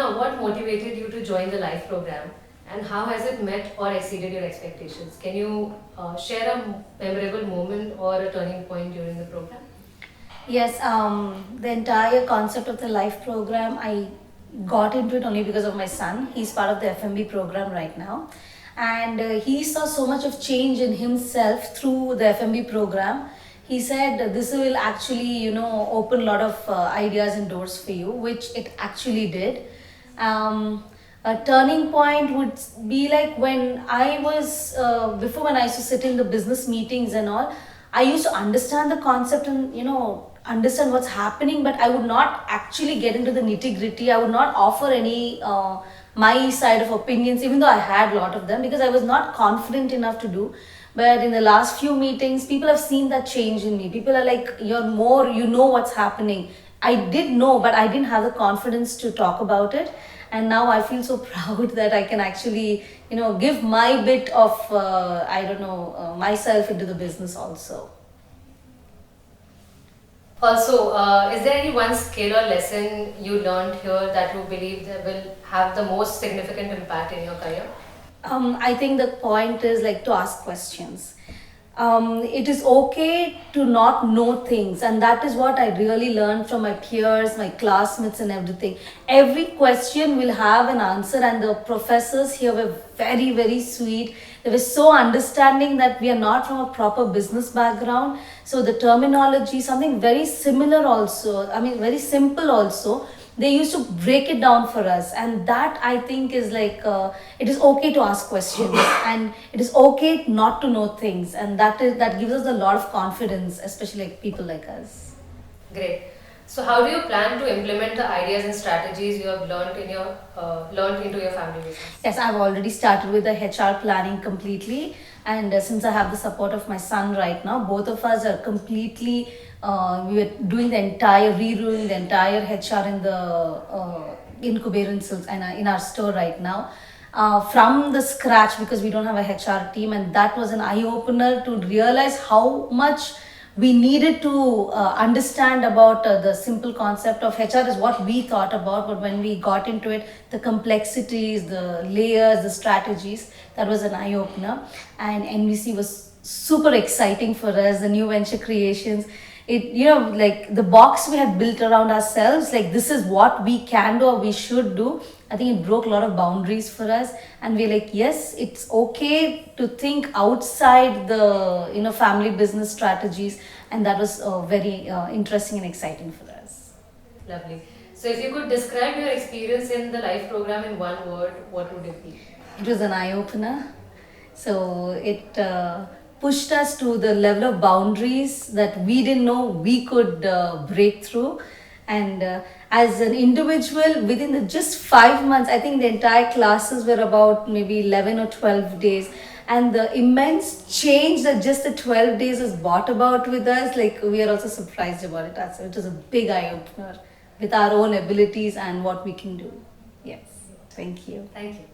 Neha, what motivated you to join the life program and how has it met or exceeded your expectations? Can you share a memorable moment or a turning point during the program? Yes, the entire concept of the life program, I got into it only because of my son. He's part of the FMB program right now. And he saw so much of change in himself through the FMB program. He said this will actually, open a lot of ideas and doors for you, which it actually did. A turning point would be like when I was, before when I used to sit in the business meetings and all, I used to understand the concept and understand what's happening, but I would not actually get into the nitty gritty. I would not offer any my side of opinions, even though I had a lot of them because I was not confident enough to do. But in the last few meetings, people have seen that change in me. People are like, "You're more, you know what's happening." I did know, but I didn't have the confidence to talk about it. And now I feel so proud that I can actually, give my bit of, I don't know, myself into the business also. Also, is there any one skill or lesson you learned here that you believe that will have the most significant impact in your career? I think the point is like to ask questions. It is okay to not know things, and that is what I really learned from my peers, my classmates, and everything. Every question will have an answer, and the professors here were very, very sweet. They were so understanding that we are not from a proper business background, so the terminology, something very similar, also, I mean, very simple, also they used to break it down for us, and that I think is like it is okay to ask questions and it is okay not to know things, and that gives us a lot of confidence, especially like people like us. Great. So, how do you plan to implement the ideas and strategies you have learned into your family business? Yes, I've already started with the HR planning completely. And since I have the support of my son right now, both of us are completely, we are doing the entire, redoing the entire HR in the incubator in our store right now. From the scratch because we don't have a HR team, and that was an eye opener to realize how much we needed to understand about the simple concept of HR is what we thought about, but when we got into it, the complexities, the layers, the strategies, that was an eye opener. And NVC was super exciting for us, the new venture creations. It, like the box we had built around ourselves, like this is what we can do or we should do. I think it broke a lot of boundaries for us, and we're like, yes, it's okay to think outside the family business strategies, and that was very interesting and exciting for us. Lovely. So, if you could describe your experience in the life program in one word, what would it be? It was an eye opener. So it pushed us to the level of boundaries that we didn't know we could break through. And as an individual, within just 5 months, I think the entire classes were about maybe 11 or 12 days. And the immense change that just the 12 days has brought about with us, like we are also surprised about it. So it was a big eye opener with our own abilities and what we can do. Yes, thank you. Thank you.